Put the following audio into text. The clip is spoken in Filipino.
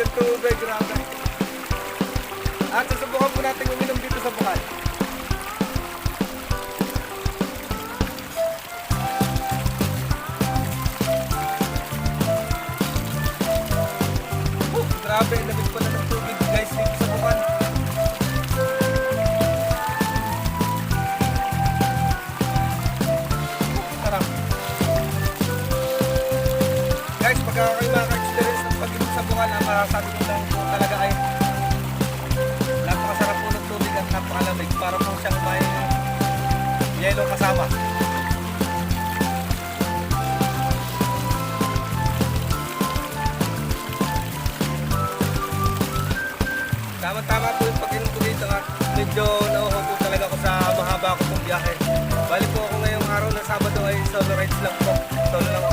ng tubig, grabe. At susubukan po natin uminom dito sa bukal. Grabe, labis pala ng tubig guys dito sa bukal. Sarap. Guys, pagka kayo makaka-experience ng pag-inom sa bukal, ang masasabi ko lang po talaga ay napakasarap po ng tubig at napakalamig. Para po siyang may yelo kasama. Tama-tama po yung pag-inom ko dito at medyo nauho po talaga ako sa mahaba ko pong biyahe. Bali po ako ngayong araw na Sabado ay solo rides lang po. Solo lang